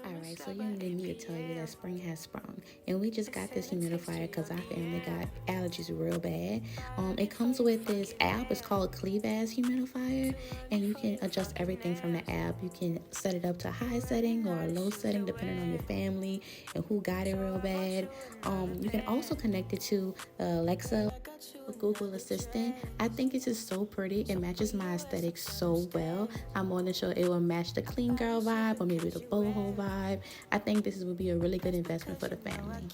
Alright, so you need me to tell you that spring has sprung. And we just got this humidifier because our family got allergies real bad. It comes with this app. It's called Cleavaz humidifier. And you can adjust everything from the app. You can set it up to high setting or a low setting depending on your family and who got it real bad. You can also connect it to Alexa, Google Assistant. I think it's just so pretty. It matches my aesthetic so well. I'm more than sure it will match the clean girl vibe or maybe the boho vibe. I think this would be a really good investment for the family.